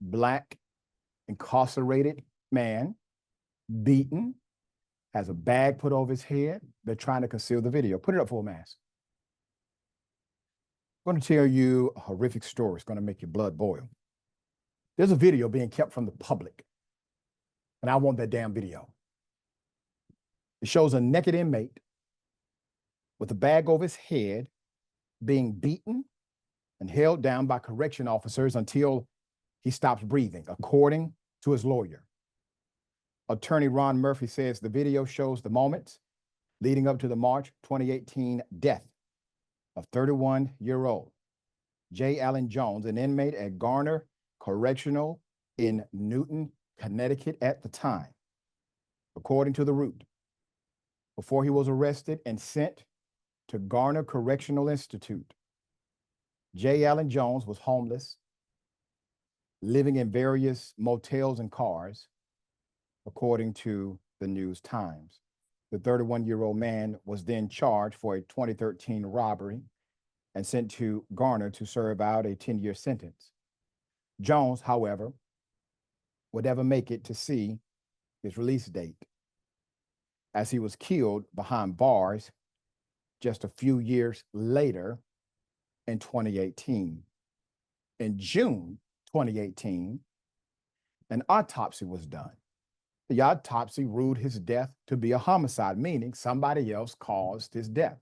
Black, incarcerated man, beaten, has a bag put over his head. They're trying to conceal the video. Put it up full mass. I'm going to tell you a horrific story. It's going to make your blood boil. There's a video being kept from the public, and I want that damn video. It shows a naked inmate with a bag over his head being beaten and held down by correction officers until he stops breathing, according to his lawyer. Attorney Ron Murphy says the video shows the moments leading up to the March 2018 death of 31-year-old J. Allen Jones, an inmate at Garner Correctional in Newton, Connecticut at the time. According to the Root, before he was arrested and sent to Garner Correctional Institute, J. Allen Jones was homeless, living in various motels and cars, according to the News Times. The 31-year-old man was then charged for a 2013 robbery and sent to Garner to serve out a 10-year sentence. Jones, however, would never make it to see his release date, as he was killed behind bars just a few years later in 2018. In June 2018, an autopsy was done. The autopsy ruled his death to be a homicide, meaning somebody else caused his death,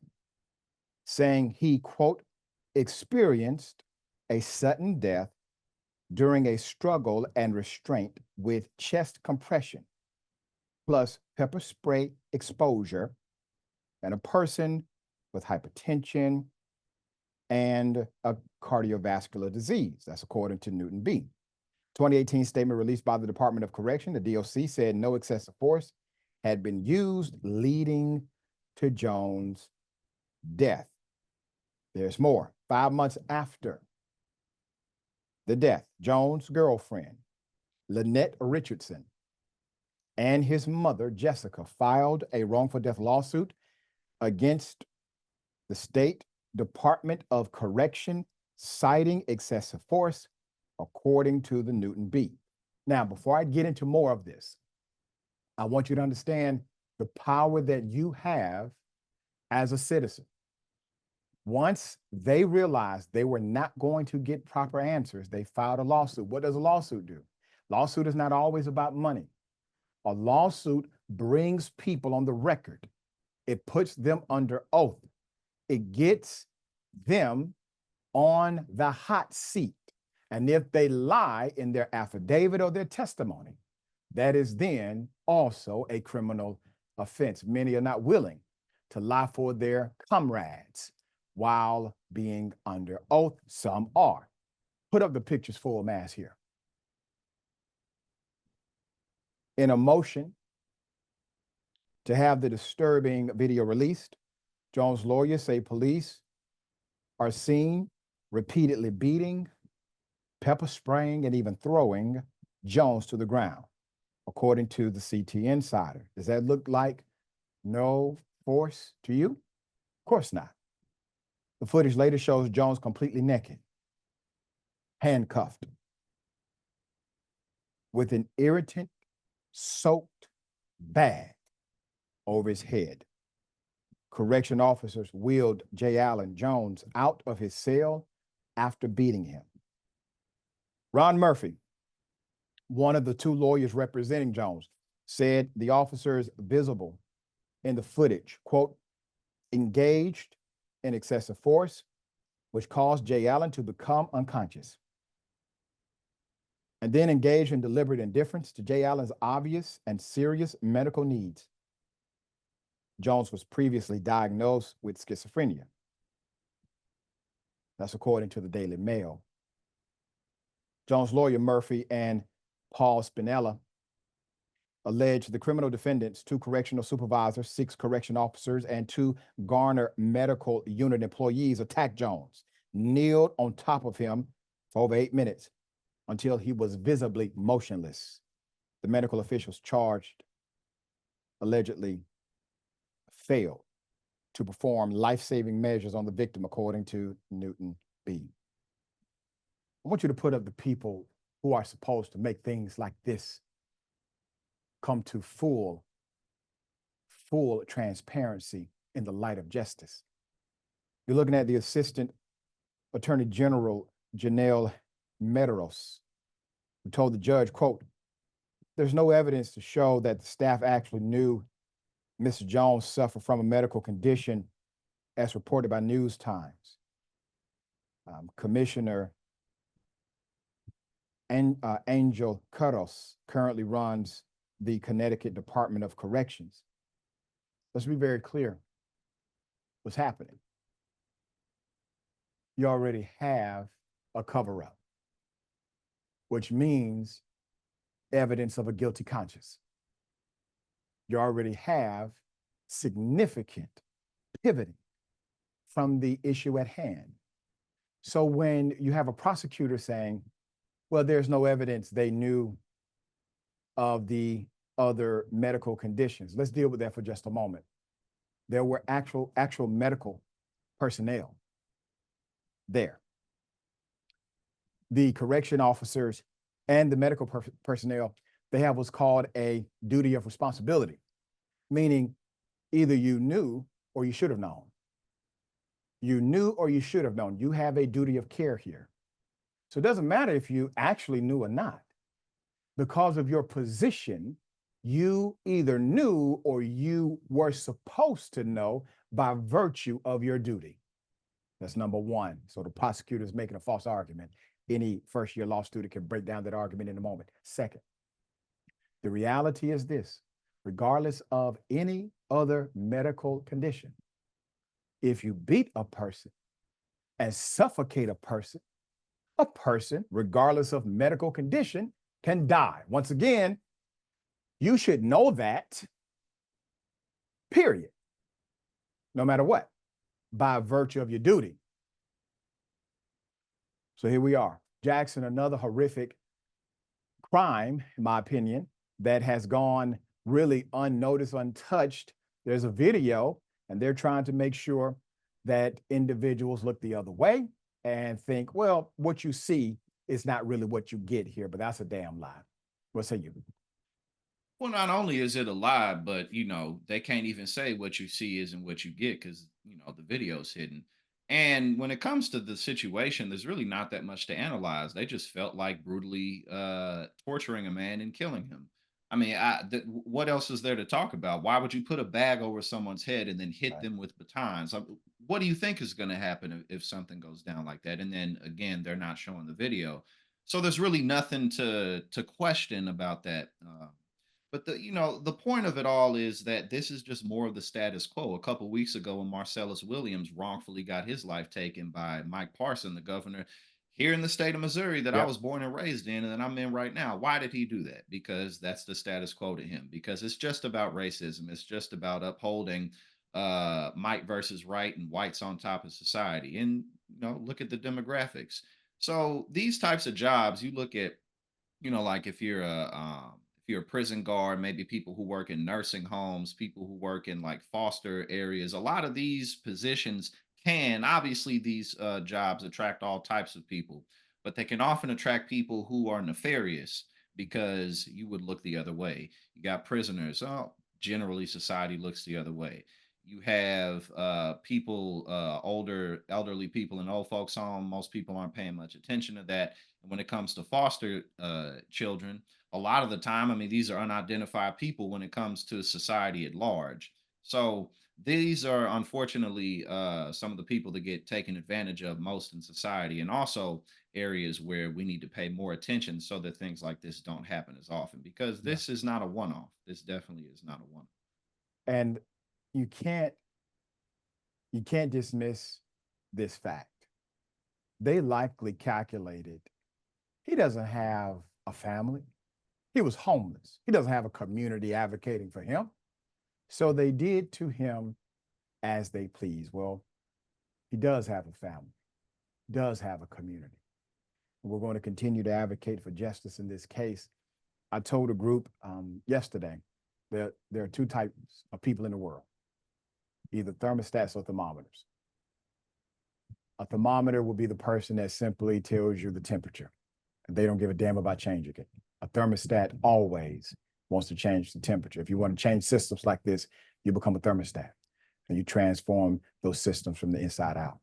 saying he, quote, experienced a sudden death during a struggle and restraint with chest compression, plus pepper spray exposure, and a person with hypertension and a cardiovascular disease. That's according to Newton B. 2018 statement released by the Department of Correction, the DOC, said no excessive force had been used, leading to Jones' death. There's more. 5 months after the death, Jones' girlfriend, Lynette Richardson, and his mother, Jessica, filed a wrongful death lawsuit against the State Department of Correction, citing excessive force, according to the Newton B. Now, before I get into more of this, I want you to understand the power that you have as a citizen. Once they realized they were not going to get proper answers, they filed a lawsuit. What does a lawsuit do? Lawsuit is not always about money. A lawsuit brings people on the record. It puts them under oath. It gets them on the hot seat. And if they lie in their affidavit or their testimony, that is then also a criminal offense. Many are not willing to lie for their comrades while being under oath. Some are. Put up the pictures full mass here. In a motion to have the disturbing video released, Jones' lawyers say police are seen repeatedly beating, pepper spraying, and even throwing Jones to the ground, according to the CT Insider. Does that look like no force to you? Of course not. The footage later shows Jones completely naked, handcuffed, with an irritant-soaked bag over his head. Correction officers wheeled J. Allen Jones out of his cell after beating him. Ron Murphy, one of the two lawyers representing Jones, said the officers visible in the footage, quote, engaged in excessive force, which caused J. Allen to become unconscious, and then engaged in deliberate indifference to J. Allen's obvious and serious medical needs. Jones was previously diagnosed with schizophrenia. That's according to the Daily Mail. Jones' lawyer, Murphy and Paul Spinella, alleged the criminal defendants, 2 correctional supervisors, 6 correction officers, and 2 Garner Medical Unit employees attacked Jones, kneeled on top of him for over 8 minutes until he was visibly motionless. The medical officials charged allegedly failed to perform life-saving measures on the victim, according to Newton B. I want you to put up the people who are supposed to make things like this come to full transparency in the light of justice. You're looking at the Assistant Attorney General, Janelle Medeiros, who told the judge, quote, "There's no evidence to show that the staff actually knew Mr. Jones suffered from a medical condition as reported by News Times. Commissioner Angel Curtis currently runs the Connecticut Department of Corrections." Let's be very clear what's happening. You already have a cover-up, which means evidence of a guilty conscience. You already have significant pivoting from the issue at hand. So when you have a prosecutor saying, well, there's no evidence they knew of the other medical conditions, let's deal with that for just a moment. There were actual medical personnel there. The correction officers and the medical personnel, they have what's called a duty of responsibility, meaning either you knew or you should have known. You knew or you should have known. You have a duty of care here. So it doesn't matter if you actually knew or not. Because of your position, you either knew or you were supposed to know by virtue of your duty. That's number one. So the prosecutor is making a false argument. Any first-year law student can break down that argument in a moment. Second, the reality is this: regardless of any other medical condition, if you beat a person and suffocate a person, regardless of medical condition, can die. Once again, you should know that, period, no matter what, by virtue of your duty. So here we are. Jackson, another horrific crime, in my opinion, that has gone really unnoticed, untouched. There's a video, and they're trying to make sure that individuals look the other way and think, well, what you see is not really what you get here, but that's a damn lie. What say you? Well, not only is it a lie, but they can't even say what you see isn't what you get because the video's hidden. And when it comes to the situation, there's really not that much to analyze. They just felt like brutally torturing a man and killing him. I mean, what else is there to talk about? Why would you put a bag over someone's head and then hit Right. them with batons? What do you think is going to happen if something goes down like that? And then again, they're not showing the video, so there's really nothing to question about that. But the point of it all is that this is just more of the status quo. A couple weeks ago, when Marcellus Williams wrongfully got his life taken by Mike Parson, the governor here in the state of Missouri that I Yep. was born and raised in, and that I'm in right now. Why did he do that? Because that's the status quo to him. Because it's just about racism. It's just about upholding might versus right and whites on top of society. And look at the demographics. So these types of jobs, you look at like if you're a prison guard, maybe people who work in nursing homes, people who work in like foster areas, a lot of these positions can obviously these jobs attract all types of people, but they can often attract people who are nefarious because you would look the other way. You got prisoners. Oh, generally society looks the other way. You have people, elderly people in old folks home. Most people aren't paying much attention to that. And when it comes to foster children, a lot of the time, I mean, these are unidentified people when it comes to society at large. So these are unfortunately some of the people that get taken advantage of most in society, and also areas where we need to pay more attention so that things like this don't happen as often, because Yeah. this is not a one-off. This definitely is not a one-off. And you can't dismiss this fact. They likely calculated he doesn't have a family. He was homeless. He doesn't have a community advocating for him. So they did to him as they please. Well, he does have a family, does have a community. We're going to continue to advocate for justice in this case. I told a group yesterday that there are two types of people in the world, either thermostats or thermometers. A thermometer will be the person that simply tells you the temperature. and they don't give a damn about changing it. A thermostat always wants to change the temperature. If you want to change systems like this, you become a thermostat and you transform those systems from the inside out.